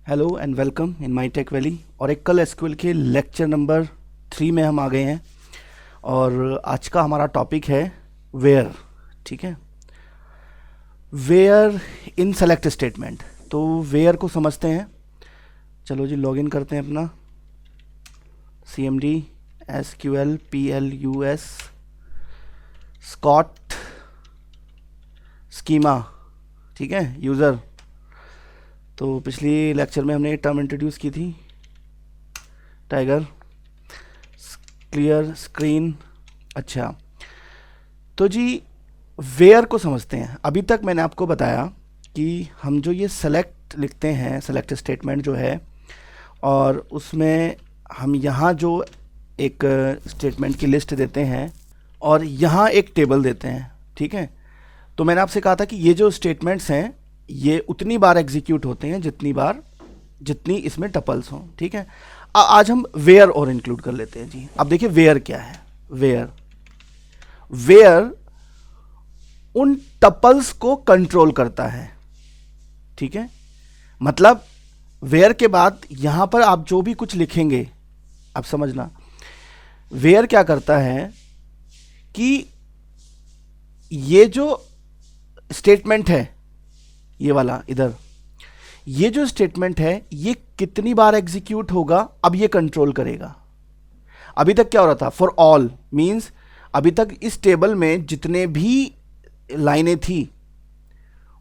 Hello and welcome in my tech valley. और एक कल एसक्यूएल के लेक्चर नंबर 3 में हम आ गए हैं और आज का हमारा टॉपिक है वेयर। ठीक है, वेयर इन सेलेक्ट स्टेटमेंट। तो वेयर को समझते हैं। चलो जी, लॉगिन करते हैं अपना CMD SQL PLUS Scott schema. ठीक है, यूज़र। तो पिछली लेक्चर में हमने टर्म इंट्रोड्यूस की थी, टाइगर क्लियर स्क्रीन। अच्छा, तो जी वेयर को समझते हैं। अभी तक मैंने आपको बताया कि हम जो ये सेलेक्ट लिखते हैं, सेलेक्ट स्टेटमेंट जो है, और उसमें हम यहाँ जो एक स्टेटमेंट की लिस्ट देते हैं और यहाँ एक टेबल देते हैं। ठीक है, तो मैंने आपसे कहा था कि ये जो स्टेटमेंट्स हैं ये उतनी बार एग्जीक्यूट होते हैं जितनी इसमें टपल्स हों। ठीक है, आज हम वेयर और इंक्लूड कर लेते हैं जी। अब देखिए वेयर क्या है। वेयर उन टपल्स को कंट्रोल करता है। ठीक है, मतलब वेयर के बाद यहां पर आप जो भी कुछ लिखेंगे, आप समझना, वेयर क्या करता है कि ये जो स्टेटमेंट है, ये वाला इधर, ये जो स्टेटमेंट है ये कितनी बार एग्जीक्यूट होगा, अब ये कंट्रोल करेगा। अभी तक क्या हो रहा था, फॉर ऑल मींस अभी तक इस टेबल में जितने भी लाइनें थी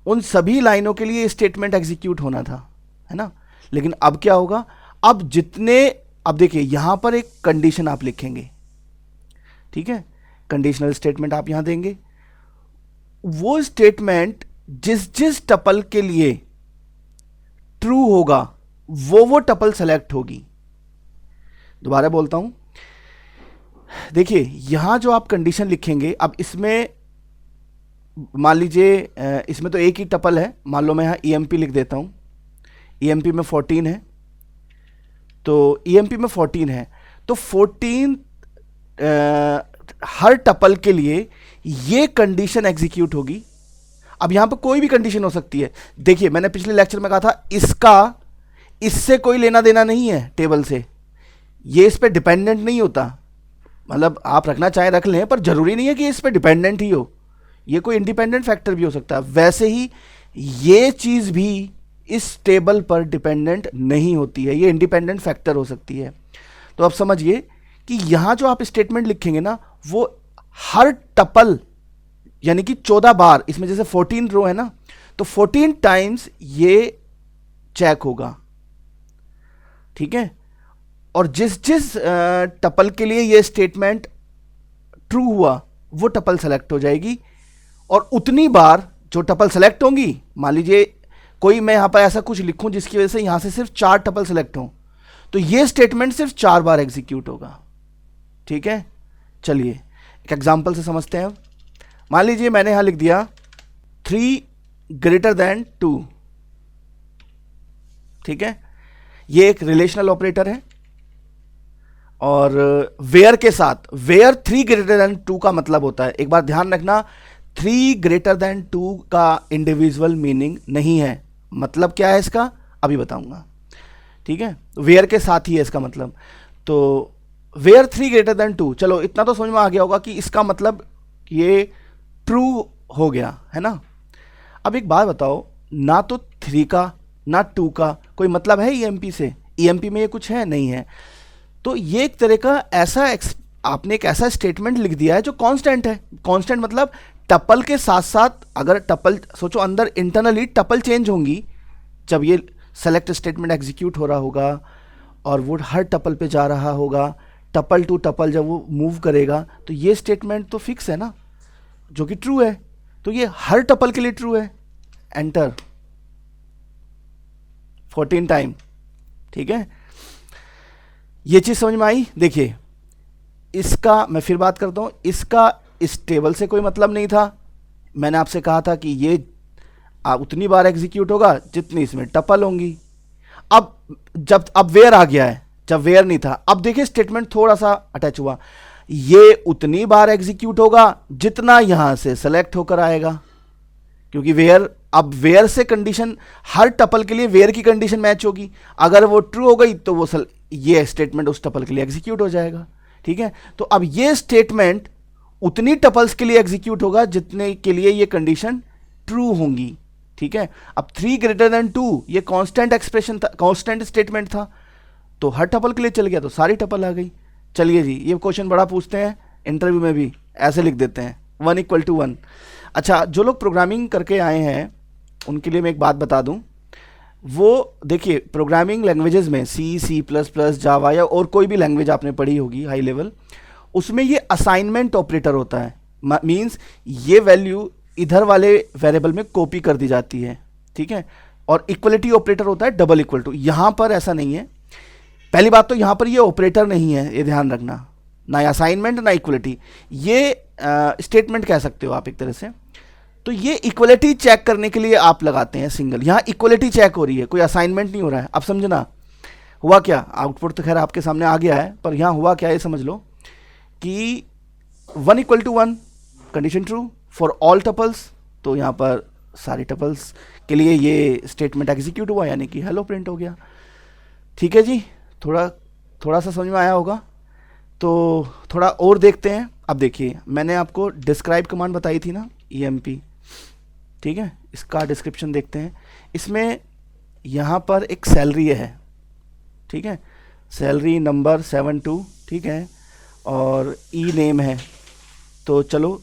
उन सभी लाइनों के लिए स्टेटमेंट एग्जीक्यूट होना था, है ना। लेकिन अब क्या होगा, अब देखिए यहां पर एक कंडीशन आप लिखेंगे। ठीक है, कंडीशनल स्टेटमेंट आप यहां देंगे। वो स्टेटमेंट जिस टपल के लिए ट्रू होगा वो टपल सेलेक्ट होगी। दोबारा बोलता हूं, देखिए यहां जो आप कंडीशन लिखेंगे, अब इसमें मान लीजिए इसमें तो एक ही टपल है, मान लो मैं यहां EMP लिख देता हूं। EMP में 14 है, तो EMP में 14 है, तो 14 हर टपल के लिए ये कंडीशन एग्जीक्यूट होगी। अब यहां पर कोई भी कंडीशन हो सकती है। देखिए मैंने पिछले लेक्चर में कहा था इससे कोई लेना देना नहीं है टेबल से, ये इस पे डिपेंडेंट नहीं होता। मतलब आप रखना चाहें रख लें, पर जरूरी नहीं है कि इस पे डिपेंडेंट ही हो, ये कोई इंडिपेंडेंट फैक्टर भी हो सकता है। वैसे ही ये चीज भी इस टेबल पर डिपेंडेंट नहीं होती है, ये इंडिपेंडेंट फैक्टर हो सकती है। तो अब समझिए कि यहां जो आप स्टेटमेंट लिखेंगे ना, वो हर टपल यानी कि 14 बार, इसमें जैसे 14 रो है ना, तो 14 टाइम्स ये चेक होगा। ठीक है, और जिस टपल के लिए ये स्टेटमेंट ट्रू हुआ वो टपल सेलेक्ट हो जाएगी। और उतनी बार जो टपल सेलेक्ट होंगी, मान लीजिए कोई मैं यहां पर ऐसा कुछ लिखूं जिसकी वजह से यहां से सिर्फ 4 टपल सेलेक्ट हों, तो ये स्टेटमेंट सिर्फ 4 बार एग्जीक्यूट होगा। ठीक है, चलिए एक एग्जांपल से समझते हैं। मान लीजिए मैंने यहां लिख दिया 3 ग्रेटर देन 2। ठीक है, ये एक रिलेशनल ऑपरेटर है और वेयर के साथ, वेयर 3 ग्रेटर देन 2 का मतलब होता है, एक बार ध्यान रखना, 3 ग्रेटर देन 2 का इंडिविजुअल मीनिंग नहीं है। मतलब क्या है इसका, अभी बताऊंगा। ठीक है, वेयर के साथ ही है इसका मतलब। तो वेयर 3 ग्रेटर देन 2, चलो इतना तो समझ में आ गया होगा कि इसका मतलब ये ट्रू हो गया, है ना। अब एक बात बताओ, ना तो 3 का ना 2 का कोई मतलब है EMP से, EMP में ये कुछ है नहीं है। तो ये एक तरह का आपने एक ऐसा स्टेटमेंट लिख दिया है जो कांस्टेंट है। कांस्टेंट मतलब टपल के साथ साथ, अगर टपल सोचो अंदर इंटरनली टपल चेंज होंगी, जब ये सेलेक्ट स्टेटमेंट एग्जीक्यूट हो रहा होगा और वो हर टपल पे जा रहा होगा, टपल टू टपल जब वो मूव करेगा, तो ये स्टेटमेंट तो फिक्स है ना, जो कि ट्रू है। तो ये हर टपल के लिए ट्रू है। Enter 14 time. ठीक है, ये चीज समझ में आई। देखिए इसका मैं फिर बात करता हूं, इसका इस टेबल से कोई मतलब नहीं था। मैंने आपसे कहा था कि ये उतनी बार एग्जीक्यूट होगा जितनी इसमें टपल होंगी। अब वेयर आ गया है, जब वेयर नहीं था, अब देखिए स्टेटमेंट थोड़ा सा अटैच हुआ, ये उतनी बार एग्जीक्यूट होगा जितना यहां से सेलेक्ट होकर आएगा, क्योंकि वेयर अब वेयर से कंडीशन, हर टपल के लिए वेयर की कंडीशन मैच होगी, अगर वो ट्रू हो गई तो वो ये स्टेटमेंट उस टपल के लिए एग्जीक्यूट हो जाएगा। ठीक है, तो अब ये स्टेटमेंट उतनी टपल्स के लिए एग्जीक्यूट होगा जितने के लिए ये कंडीशन ट्रू होंगी। ठीक है, अब 3 ग्रेटर देन 2 ये कांस्टेंट एक्सप्रेशन था, कांस्टेंट स्टेटमेंट था, तो हर टपल के लिए चल गया, तो सारी टपल आ गई। चलिए जी, ये क्वेश्चन बड़ा पूछते हैं इंटरव्यू में भी, ऐसे लिख देते हैं 1 = 1। अच्छा, जो लोग प्रोग्रामिंग करके आए हैं उनके लिए मैं एक बात बता दूं, वो देखिए प्रोग्रामिंग लैंग्वेजेस में C++, जावा या और कोई भी लैंग्वेज आपने पढ़ी होगी हाई लेवल, उसमें ये असाइनमेंट ऑपरेटर होता है। मींस ये वैल्यू इधर वाले वेरिएबल में कॉपी कर दी जाती है। ठीक है, और इक्वलिटी ऑपरेटर होता है डबल इक्वल टू। यहां पर ऐसा नहीं है। पहली बात तो यहां पर ये ऑपरेटर नहीं है, ये ध्यान रखना, ना असाइनमेंट ना इक्वलिटी, ये स्टेटमेंट कह सकते हो आप एक तरह से। तो ये इक्वलिटी चेक करने के लिए आप लगाते हैं सिंगल, यहां इक्वलिटी चेक हो रही है, कोई असाइनमेंट नहीं हो रहा है। अब समझना हुआ क्या, आउटपुट तो खैर आपके सामने आ गया है, पर यहां हुआ क्या ये समझ लो कि 1 = 1 condition true for all tuples, तो यहां पर सारी टपल्स के लिए ये स्टेटमेंट एग्जीक्यूट हुआ, यानी कि हेलो प्रिंट हो गया। ठीक है जी, थोड़ा सा समझ में आया होगा, तो थोड़ा और देखते हैं। अब देखिए, मैंने आपको डिस्क्राइब कमांड बताई थी ना, EMP। ठीक है, इसका डिस्क्रिप्शन देखते हैं। इसमें यहाँ पर एक सैलरी है, ठीक है, सैलरी नंबर 72, ठीक है, और नेम है। तो चलो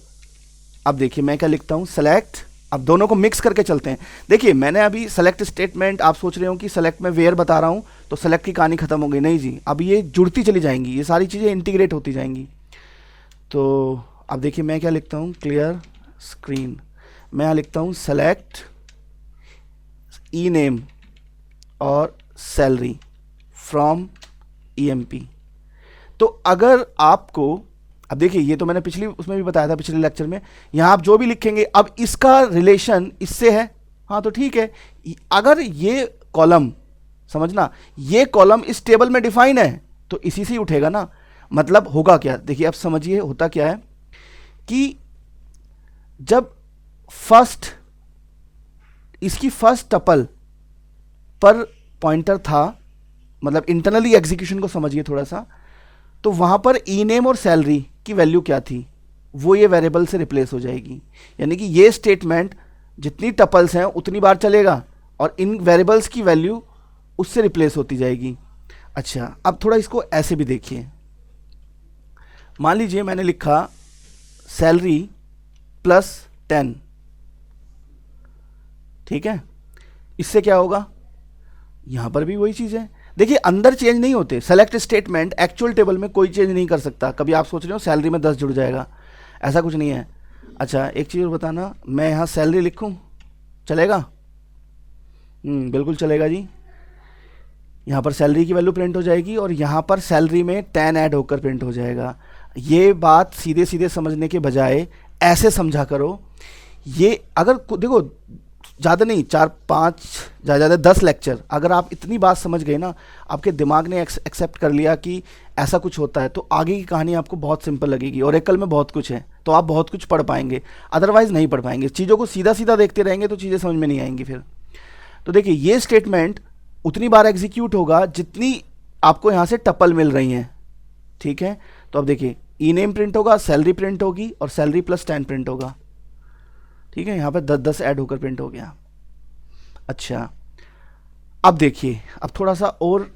अब देखिए मैं क्या लिखता हूँ, सेलेक्ट। अब दोनों को मिक्स करके चलते हैं। देखिए मैंने अभी सेलेक्ट स्टेटमेंट, आप सोच रहे हो कि सेलेक्ट में वेयर बता रहा हूँ तो सेलेक्ट की कहानी खत्म हो गई, नहीं जी, अब ये जुड़ती चली जाएंगी, ये सारी चीज़ें इंटीग्रेट होती जाएंगी। तो अब देखिए मैं क्या लिखता हूँ, क्लियर स्क्रीन, मैं यहाँ लिखता हूँ सेलेक्ट नेम और सैलरी फ्रॉम EMP। तो अगर आपको, अब देखिए ये तो मैंने पिछली उसमें भी बताया था, पिछले लेक्चर में, यहाँ आप जो भी लिखेंगे अब इसका रिलेशन इससे है, हाँ तो ठीक है। अगर ये कॉलम, समझना, ये कॉलम इस टेबल में डिफाइन है तो इसी से ही उठेगा ना। मतलब होगा क्या, देखिए अब समझिए होता क्या है कि जब इसकी फर्स्ट टपल पर पॉइंटर था, मतलब इंटरनली एग्जीक्यूशन को समझिए थोड़ा सा, तो वहां पर नेम और सैलरी की वैल्यू क्या थी, वो ये वेरिएबल से रिप्लेस हो जाएगी। यानी कि ये स्टेटमेंट जितनी टपल्स हैं उतनी बार चलेगा और इन वेरिएबल्स की वैल्यू उससे रिप्लेस होती जाएगी। अच्छा, अब थोड़ा इसको ऐसे भी देखिए, मान लीजिए मैंने लिखा सैलरी +10, ठीक है, इससे क्या होगा, यहां पर भी वही चीज है। देखिए अंदर चेंज नहीं होते, सेलेक्ट स्टेटमेंट एक्चुअल टेबल में कोई चेंज नहीं कर सकता। कभी आप सोच रहे हो सैलरी में 10 जुड़ जाएगा, ऐसा कुछ नहीं है। अच्छा एक चीज़ और बताना, मैं यहाँ सैलरी लिखूँ चलेगा? बिल्कुल चलेगा जी। यहाँ पर सैलरी की वैल्यू प्रिंट हो जाएगी और यहाँ पर सैलरी में 10 ऐड होकर प्रिंट हो जाएगा। ये बात सीधे सीधे समझने के बजाय ऐसे समझा करो। ये अगर देखो ज़्यादा नहीं, 4-5 ज़्यादा 10 लेक्चर, अगर आप इतनी बात समझ गए ना, आपके दिमाग ने एक्सेप्ट कर लिया कि ऐसा कुछ होता है, तो आगे की कहानी आपको बहुत सिंपल लगेगी। और एकल में बहुत कुछ है तो आप बहुत कुछ पढ़ पाएंगे, अदरवाइज नहीं पढ़ पाएंगे। चीज़ों को सीधा सीधा देखते रहेंगे तो चीज़ें समझ में नहीं आएंगी फिर। तो देखिए ये स्टेटमेंट उतनी बार एग्जीक्यूट होगा जितनी आपको यहाँ से टपल मिल रही हैं, ठीक है। तो अब देखिए नेम प्रिंट होगा, सैलरी प्रिंट होगी और सैलरी +10 प्रिंट होगा, ठीक है। यहाँ पर 10-10 ऐड होकर प्रिंट हो गया। अच्छा अब देखिए, अब थोड़ा सा और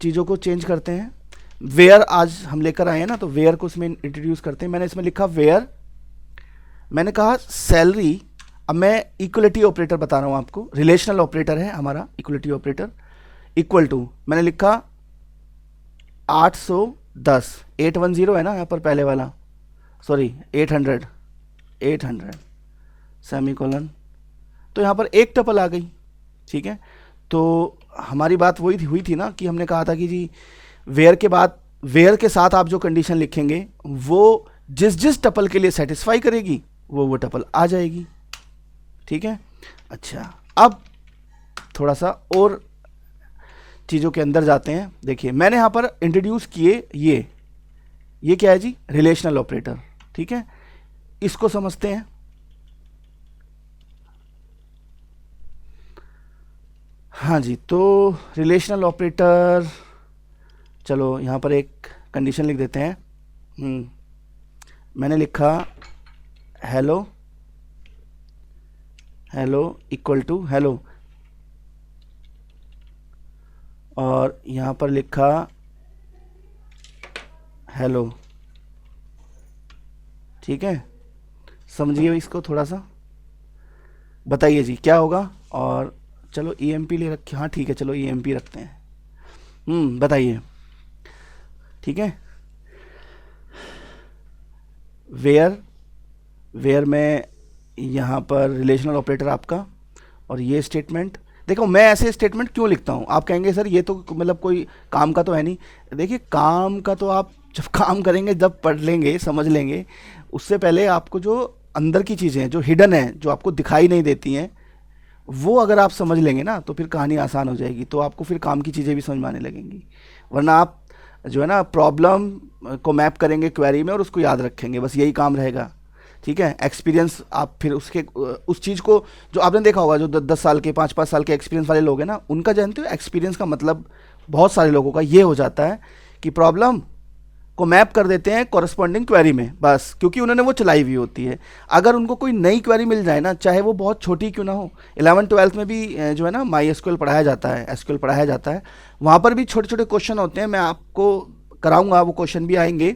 चीज़ों को चेंज करते हैं। वेयर आज हम लेकर आए हैं ना, तो वेयर को इसमें इंट्रोड्यूस करते हैं। मैंने इसमें लिखा वेयर, मैंने कहा सैलरी। अब मैं इक्वलिटी ऑपरेटर बता रहा हूँ आपको, रिलेशनल ऑपरेटर है हमारा इक्वलिटी ऑपरेटर। इक्वल टू मैंने लिखा 810, 810 है ना यहाँ पर पहले वाला, सॉरी 800 सेमीकोलन, तो यहाँ पर एक टपल आ गई, ठीक है। तो हमारी बात वही हुई थी ना कि हमने कहा था कि जी वेयर के बाद, वेयर के साथ आप जो कंडीशन लिखेंगे वो जिस जिस टपल के लिए सेटिस्फाई करेगी वो टपल आ जाएगी, ठीक है। अच्छा अब थोड़ा सा और चीज़ों के अंदर जाते हैं। देखिए मैंने यहाँ पर इंट्रोड्यूस किए ये क्या है जी, रिलेशनल ऑपरेटर, ठीक है। इसको समझते हैं। हाँ जी, तो रिलेशनल ऑपरेटर, चलो यहाँ पर एक कंडीशन लिख देते हैं। मैंने लिखा hello, hello equal to hello, और यहाँ पर लिखा हेलो। ठीक है, समझिए इसको थोड़ा सा, बताइए जी क्या होगा। और चलो ईएमपी ले रखे, हाँ ठीक है, चलो ईएमपी रखते हैं। बताइए। ठीक है, वेयर, वेयर में यहाँ पर रिलेशनल ऑपरेटर आपका, और ये स्टेटमेंट। देखो मैं ऐसे स्टेटमेंट क्यों लिखता हूँ, आप कहेंगे सर ये तो मतलब कोई काम का तो है नहीं। देखिए काम का तो आप जब काम करेंगे, जब पढ़ लेंगे, समझ लेंगे, उससे पहले आपको जो अंदर की चीज़ें हैं, जो हिडन है, जो आपको दिखाई नहीं देती हैं, वो अगर आप समझ लेंगे ना तो फिर कहानी आसान हो जाएगी, तो आपको फिर काम की चीज़ें भी समझ में आने लगेंगी। वरना आप जो है ना प्रॉब्लम को मैप करेंगे क्वेरी में और उसको याद रखेंगे, बस यही काम रहेगा। ठीक है, एक्सपीरियंस आप फिर उसके उस चीज़ को, जो आपने देखा होगा जो 10 साल के 5-5 साल के एक्सपीरियंस वाले लोग हैं ना, उनका जानते हो एक्सपीरियंस का मतलब बहुत सारे लोगों का ये हो जाता है कि प्रॉब्लम को मैप कर देते हैं कॉरस्पॉन्डिंग क्वेरी में, बस क्योंकि उन्होंने वो चलाई हुई होती है। अगर उनको कोई नई क्वेरी मिल जाए ना, चाहे वो बहुत छोटी क्यों ना हो, 11th-12th में भी जो है ना माई एसक्यूएल पढ़ाया जाता है, एसक्यूएल पढ़ाया जाता है, वहाँ पर भी छोटे छोटे क्वेश्चन होते हैं, मैं आपको कराऊंगा, वो क्वेश्चन भी आएंगे।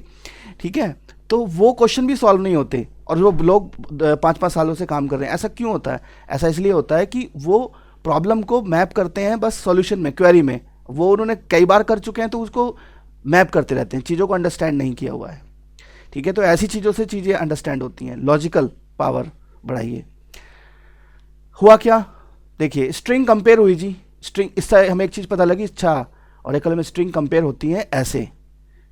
ठीक है, तो वो क्वेश्चन भी सॉल्व नहीं होते, और जो लोग 5-5 सालों से काम कर रहे हैं, ऐसा क्यों होता है? ऐसा इसलिए होता है कि वो प्रॉब्लम को मैप करते हैं बस सॉल्यूशन में, क्वेरी में, वो उन्होंने कई बार कर चुके हैं, तो उसको मैप करते रहते हैं, चीज़ों को अंडरस्टैंड नहीं किया हुआ है। ठीक है, तो ऐसी चीज़ों से चीज़ें अंडरस्टैंड होती हैं। लॉजिकल पावर बढ़ाइए। हुआ क्या, देखिए स्ट्रिंग कंपेयर हुई जी, स्ट्रिंग, इससे हमें एक चीज़ पता लगी, अच्छा ऑरेकल में स्ट्रिंग कंपेयर होती है ऐसे।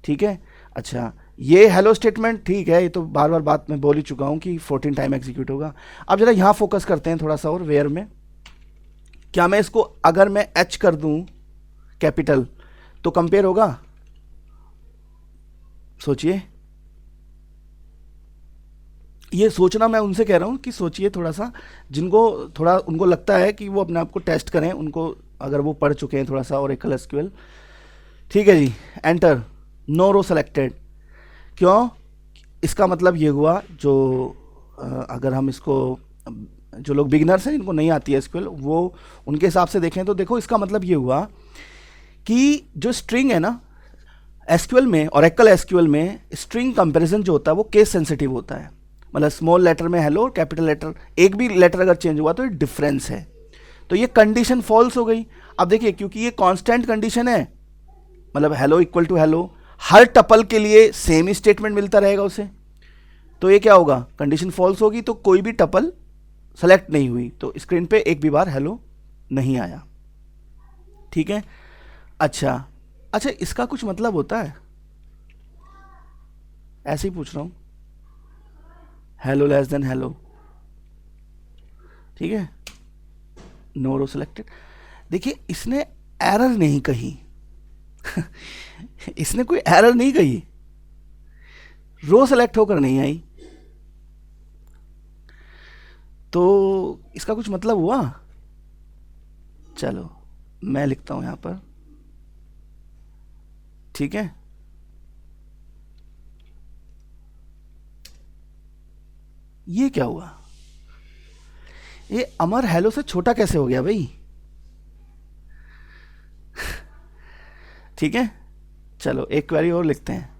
ठीक है, अच्छा ये हेलो स्टेटमेंट, ठीक है, ये तो बार बार बात मैं बोल ही चुका हूँ कि 14 टाइम एग्जीक्यूट होगा। अब जरा यहाँ फोकस करते हैं थोड़ा सा, और वेयर में क्या मैं इसको अगर मैं एच कर दूँ कैपिटल तो कंपेयर होगा? सोचिए, ये सोचना मैं उनसे कह रहा हूँ कि सोचिए थोड़ा सा, जिनको थोड़ा उनको लगता है कि वो अपने आप को टेस्ट करें, उनको अगर वो पढ़ चुके हैं थोड़ा सा ओरेकल एसक्यूएल। ठीक है जी, एंटर, नो रो सेलेक्टेड, क्यों? इसका मतलब ये हुआ, जो अगर हम इसको, जो लोग बिगिनर्स हैं जिनको नहीं आती है एसक्यूएल, वो उनके हिसाब से देखें तो देखो इसका मतलब ये हुआ कि जो स्ट्रिंग है ना एसक्यूएल में, ओरेकल एसक्यूएल में स्ट्रिंग कंपैरिजन जो होता है वो केस सेंसिटिव होता है। मतलब स्मॉल लेटर में हेलो और कैपिटल लेटर, एक भी लेटर अगर चेंज हुआ तो ये डिफरेंस है, तो ये कंडीशन फॉल्स हो गई। अब देखिए क्योंकि ये कांस्टेंट कंडीशन है, मतलब हेलो इक्वल टू हेलो, हर टपल के लिए सेम ही स्टेटमेंट मिलता रहेगा उसे, तो ये क्या होगा, कंडीशन फॉल्स होगी, तो कोई भी टपल सेलेक्ट नहीं हुई, तो स्क्रीन पे एक भी बार हेलो नहीं आया। ठीक है, अच्छा अच्छा, इसका कुछ मतलब होता है? ऐसे ही पूछ रहा हूँ, हेलो लेस देन हेलो, ठीक है, नो रो सिलेक्टेड। देखिए इसने एरर नहीं कही इसने कोई एरर नहीं कही, रो सेलेक्ट होकर नहीं आई, तो इसका कुछ मतलब हुआ? चलो मैं लिखता हूं यहां पर, ठीक है, ये क्या हुआ, ये अमर हेलो से छोटा कैसे हो गया भाई? ठीक है, चलो एक क्वेरी और लिखते हैं,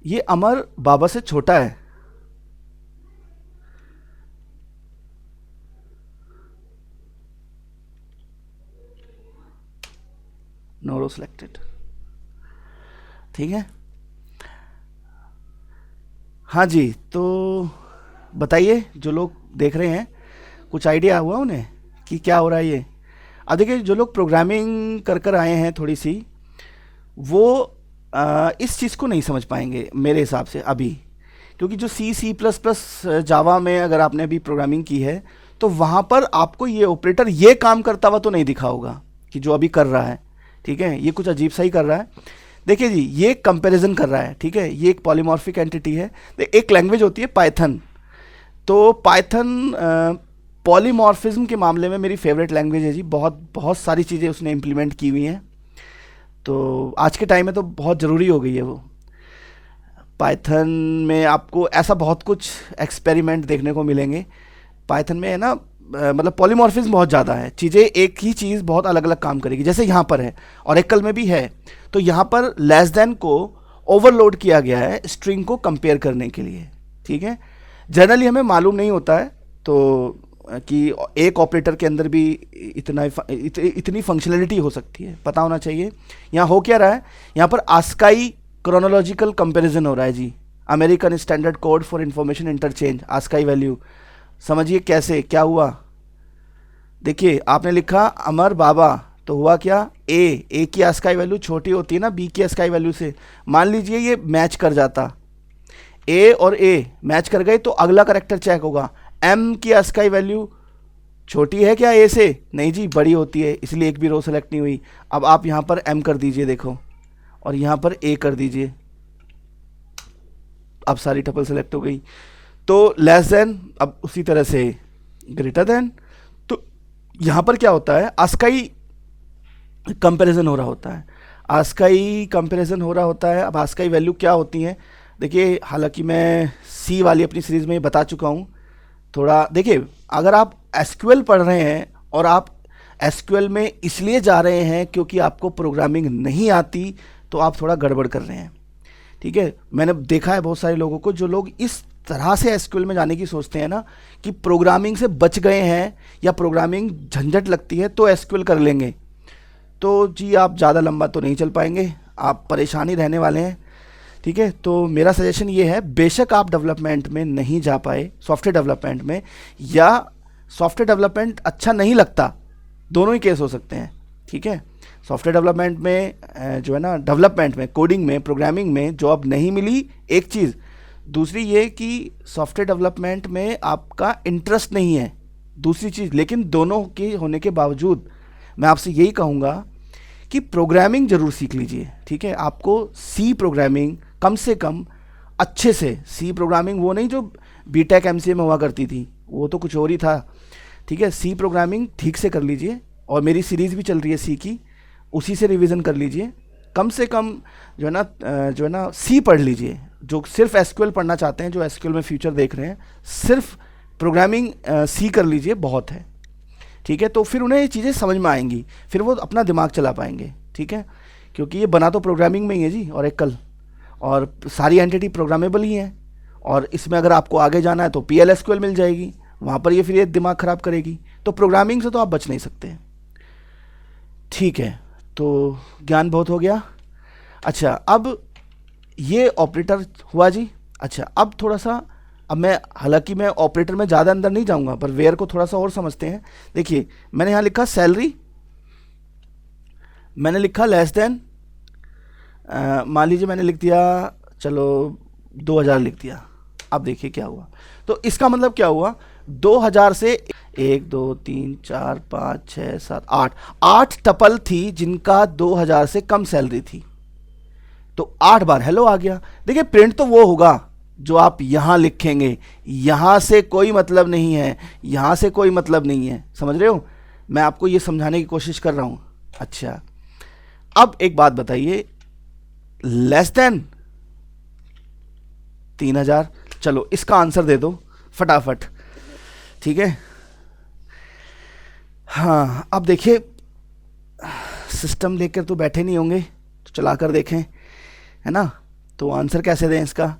ये अमर बाबा से छोटा है, नो रो सिलेक्टेड। ठीक है, हाँ जी, तो बताइए जो लोग देख रहे हैं, कुछ आइडिया हुआ उन्हें कि क्या हो रहा है ये? अब देखिए जो लोग प्रोग्रामिंग कर कर आए हैं थोड़ी सी, वो इस चीज़ को नहीं समझ पाएंगे मेरे हिसाब से अभी, क्योंकि जो C++ जावा में अगर आपने अभी प्रोग्रामिंग की है तो वहाँ पर आपको ये ऑपरेटर ये काम करता हुआ तो नहीं दिखा होगा कि जो अभी कर रहा है। ठीक है, ये कुछ अजीब सा ही कर रहा है। देखिए जी, ये कंपैरिजन कर रहा है, ठीक है, ये एक पॉलीमॉर्फिक एंटिटी है। एक लैंग्वेज होती है पाइथन, तो पाइथन पॉलीमॉर्फिज्म के मामले में मेरी फेवरेट लैंग्वेज है जी। बहुत बहुत सारी चीज़ें उसने इम्प्लीमेंट की हुई हैं, तो आज के टाइम में तो बहुत ज़रूरी हो गई है वो। पाइथन में आपको ऐसा बहुत कुछ एक्सपेरिमेंट देखने को मिलेंगे। पाइथन में है ना, मतलब पॉलीमॉर्फिज्म बहुत ज़्यादा है, चीज़ें एक ही चीज़ बहुत अलग अलग काम करेगी। जैसे यहाँ पर है और एकल में भी है, तो यहाँ पर लेस देन को ओवरलोड किया गया है स्ट्रिंग को कंपेयर करने के लिए, ठीक है। जनरली हमें मालूम नहीं होता है तो कि एक ऑपरेटर के अंदर भी इतनी फंक्शनलिटी हो सकती है, पता होना चाहिए। यहाँ हो क्या रहा है, यहाँ पर आस्काई क्रोनोलॉजिकल कंपैरिजन हो रहा है जी, American standard code for information interchange, ASCII value. समझिए कैसे, क्या हुआ। देखिए आपने लिखा अमर बाबा, तो हुआ क्या, ए की आस्काई वैल्यू छोटी होती है ना बी की आस्काई वैल्यू से। मान लीजिए ये मैच कर जाता, ए और ए मैच कर गए, तो अगला करेक्टर चेक होगा, एम की आस्काई वैल्यू छोटी है क्या ए से, नहीं जी बड़ी होती है, इसलिए एक भी रो सेलेक्ट नहीं हुई। अब आप यहाँ पर एम कर दीजिए देखो, और यहाँ पर ए कर दीजिए, अब सारी टपल सेलेक्ट हो गई। तो लेस देन, अब उसी तरह से ग्रेटर देन, तो यहाँ पर क्या होता है, आस्काई कंपैरिजन हो रहा होता है, आस्काई कंपैरिजन हो रहा होता है। अब आस्काई वैल्यू क्या होती है, देखिए हालांकि मैं सी वाली अपनी सीरीज़ में बता चुका हूँ। थोड़ा देखिए, अगर आप एसक्यूएल पढ़ रहे हैं और आप एसक्यूएल में इसलिए जा रहे हैं क्योंकि आपको प्रोग्रामिंग नहीं आती, तो आप थोड़ा गड़बड़ कर रहे हैं, ठीक है। मैंने देखा है बहुत सारे लोगों को, जो लोग इस तरह से एसक्यूएल में जाने की सोचते हैं ना, कि प्रोग्रामिंग से बच गए हैं या प्रोग्रामिंग झंझट लगती है तो एसक्यूएल कर लेंगे, तो जी आप ज़्यादा लंबा तो नहीं चल पाएंगे, आप परेशानी रहने वाले हैं, ठीक है। तो मेरा सजेशन ये है, बेशक आप डेवलपमेंट में नहीं जा पाए, सॉफ्टवेयर डेवलपमेंट में, या सॉफ्टवेयर डेवलपमेंट अच्छा नहीं लगता, दोनों ही केस हो सकते हैं, ठीक है। सॉफ्टवेयर डेवलपमेंट में जो है ना, डेवलपमेंट में, कोडिंग में, प्रोग्रामिंग में जॉब नहीं मिली, एक चीज़। दूसरी ये कि सॉफ्टवेयर डेवलपमेंट में आपका इंटरेस्ट नहीं है, दूसरी चीज़। लेकिन दोनों के होने के बावजूद मैं आपसे यही कहूँगा कि प्रोग्रामिंग ज़रूर सीख लीजिए, ठीक है। आपको सी प्रोग्रामिंग कम से कम अच्छे से, सी प्रोग्रामिंग वो नहीं जो बीटेक एमसीए में हुआ करती थी, वो तो कुछ और ही था, ठीक है। सी प्रोग्रामिंग ठीक से कर लीजिए, और मेरी सीरीज़ भी चल रही है सी की, उसी से रिवीजन कर लीजिए। कम से कम जो है ना सी पढ़ लीजिए। जो सिर्फ एसक्यूएल पढ़ना चाहते हैं, जो एसक्यूएल में फ्यूचर देख रहे हैं, सिर्फ प्रोग्रामिंग सी कर लीजिए, बहुत है, ठीक है। तो फिर उन्हें ये चीज़ें समझ में आएंगी, फिर वो अपना दिमाग चला पाएंगे, ठीक है। क्योंकि ये बना तो प्रोग्रामिंग में ही है जी, और एकल, और सारी एंटिटी प्रोग्रामेबल ही हैं, और इसमें अगर आपको आगे जाना है तो PL/SQL मिल जाएगी, वहाँ पर ये फिर ये दिमाग ख़राब करेगी। तो प्रोग्रामिंग से तो आप बच नहीं सकते, ठीक है। तो ज्ञान बहुत हो गया। अच्छा, अब ये ऑपरेटर हुआ जी। अच्छा, अब थोड़ा सा, अब मैं, हालांकि मैं ऑपरेटर में ज़्यादा अंदर नहीं जाऊंगा, पर वेयर को थोड़ा सा और समझते हैं। देखिए मैंने यहाँ लिखा सैलरी, मैंने लिखा लेस देन, मान लीजिए मैंने लिख दिया, चलो 2000 लिख दिया। अब देखिए क्या हुआ, तो इसका मतलब क्या हुआ, 2000 से 1 2 3 4 5 6 7 8 टपल थी जिनका 2000 से कम सैलरी थी, तो 8 बार हेलो आ गया। देखिए प्रिंट तो वो होगा जो आप यहां लिखेंगे, यहां से कोई मतलब नहीं है, यहां से कोई मतलब नहीं है, समझ रहे हो, मैं आपको ये समझाने की कोशिश कर रहा हूं। अच्छा, अब एक बात बताइए, लेस देन 3000, चलो इसका आंसर दे दो फटाफट, ठीक है। हाँ, अब देखिए सिस्टम लेकर तो बैठे नहीं होंगे, तो चला कर देखें, है ना। तो आंसर कैसे दें इसका,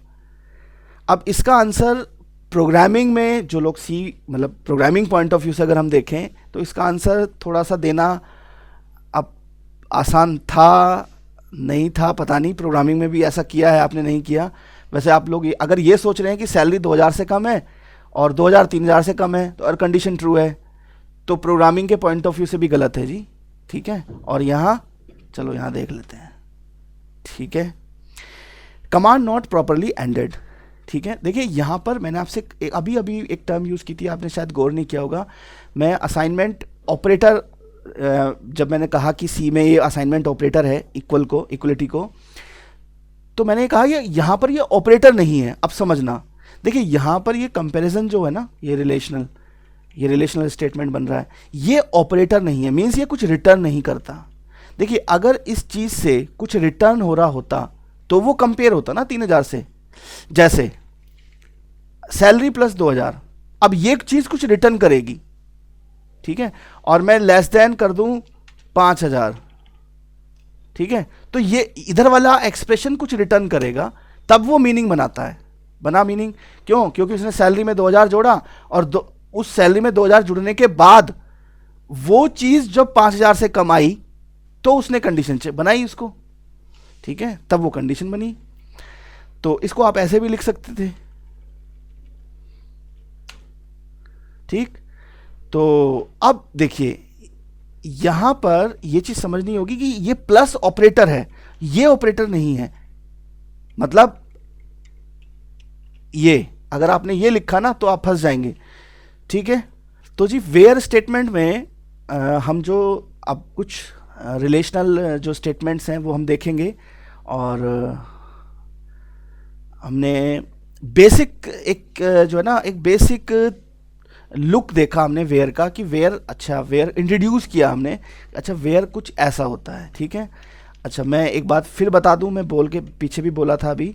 अब इसका आंसर प्रोग्रामिंग में जो लोग सी, मतलब प्रोग्रामिंग पॉइंट ऑफ व्यू से अगर हम देखें, तो इसका आंसर थोड़ा सा देना अब आसान था, नहीं था, पता नहीं, प्रोग्रामिंग में भी ऐसा किया है आपने, नहीं किया। वैसे आप लोग अगर ये सोच रहे हैं कि सैलरी 2000 से कम है और 2000 3000 से कम है, तो अगर कंडीशन ट्रू है, तो प्रोग्रामिंग के पॉइंट ऑफ व्यू से भी गलत है जी, ठीक है। और यहाँ चलो यहाँ देख लेते हैं, ठीक है। कमांड नॉट प्रॉपरली एंडेड, ठीक है। देखिए यहाँ पर मैंने आपसे अभी अभी एक टर्म यूज़ की थी, आपने शायद गौर नहीं किया होगा। मैं असाइनमेंट ऑपरेटर, जब मैंने कहा कि सी में ये असाइनमेंट ऑपरेटर है, इक्वल को, इक्वलिटी को, तो मैंने कहा ये यहाँ पर ये ऑपरेटर नहीं है। अब समझना, देखिए यहाँ पर ये कंपैरिजन जो है ना, ये रिलेशनल स्टेटमेंट बन रहा है, ये ऑपरेटर नहीं है, मीन्स ये कुछ रिटर्न नहीं करता। देखिए अगर इस चीज़ से कुछ रिटर्न हो रहा होता तो वो कंपेयर होता ना 3000 से। जैसे सैलरी प्लस 2000, अब ये चीज़ कुछ रिटर्न करेगी, ठीक है, और मैं लेस देन कर दूं 5000, ठीक है, तो ये इधर वाला एक्सप्रेशन कुछ रिटर्न करेगा, तब वो मीनिंग बनाता है। बना मीनिंग क्यों? क्योंकि उसने सैलरी में 2000 जोड़ा और उस सैलरी में 2000 जुड़ने के बाद वो चीज जब 5000 से कम आई तो उसने कंडीशन बनाई उसको, ठीक है, तब वो कंडीशन बनी। तो इसको आप ऐसे भी लिख सकते थे, ठीक। तो अब देखिए यहां पर ये चीज समझनी होगी कि ये प्लस ऑपरेटर है, ये ऑपरेटर नहीं है। मतलब ये अगर आपने ये लिखा ना तो आप फंस जाएंगे, ठीक है। तो जी वेयर स्टेटमेंट में हम जो अब कुछ रिलेशनल जो स्टेटमेंट्स हैं वो हम देखेंगे, और हमने बेसिक एक जो है ना एक बेसिक लुक देखा हमने वेयर का कि वेयर, अच्छा वेयर इंट्रोड्यूस किया हमने, अच्छा वेयर कुछ ऐसा होता है, ठीक है। अच्छा मैं एक बात फिर बता दूं, मैं बोल के पीछे भी बोला था, अभी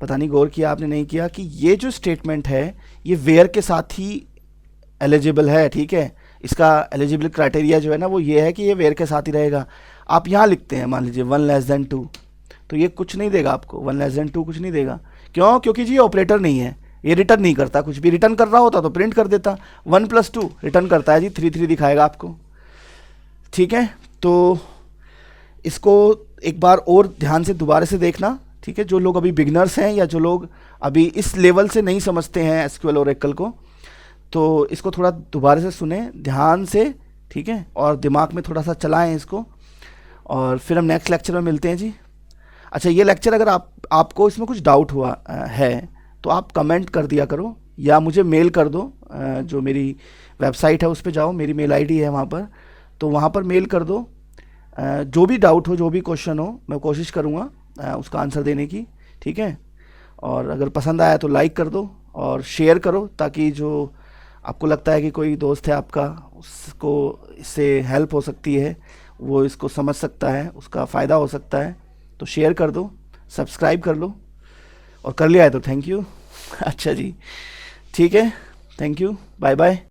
पता नहीं गौर किया आपने नहीं किया, कि ये जो स्टेटमेंट है ये वेयर के साथ ही एलिजिबल है, ठीक है। इसका एलिजिबल क्राइटेरिया जो है ना वो ये है कि ये वेयर के साथ ही रहेगा। आप यहाँ लिखते हैं मान लीजिए 1 लेस देन 2, तो ये कुछ नहीं देगा आपको, 1 लेस देन 2 कुछ नहीं देगा। क्यों? क्योंकि जी ये ऑपरेटर नहीं है, ये रिटर्न नहीं करता कुछ भी। रिटर्न कर रहा होता तो प्रिंट कर देता। 1 + 2 रिटर्न करता है जी 3 दिखाएगा आपको, ठीक है। तो इसको एक बार और ध्यान से दोबारा से देखना, ठीक है, जो लोग अभी बिगनर्स हैं या जो लोग अभी इस लेवल से नहीं समझते हैं एसक्यूएल ओरेकल को, तो इसको थोड़ा दोबारा से सुने ध्यान से, ठीक है, और दिमाग में थोड़ा सा चलाएं इसको, और फिर हम नेक्स्ट लेक्चर में मिलते हैं जी। अच्छा ये लेक्चर अगर आपको इसमें कुछ डाउट हुआ है तो आप कमेंट कर दिया करो या मुझे मेल कर दो, जो मेरी वेबसाइट है उस पर जाओ, मेरी मेल आईडी है वहाँ पर, तो वहाँ पर मेल कर दो। जो भी डाउट हो, जो भी क्वेश्चन हो, मैं कोशिश करूँगा उसका आंसर देने की, ठीक है। और अगर पसंद आया तो लाइक कर दो और शेयर करो, ताकि जो आपको लगता है कि कोई दोस्त है आपका, उसको इससे हेल्प हो सकती है, वो इसको समझ सकता है, उसका फ़ायदा हो सकता है, तो शेयर कर दो, सब्सक्राइब कर लो, और कर लिया है तो थैंक यू। अच्छा जी, ठीक है, थैंक यू, बाय बाय।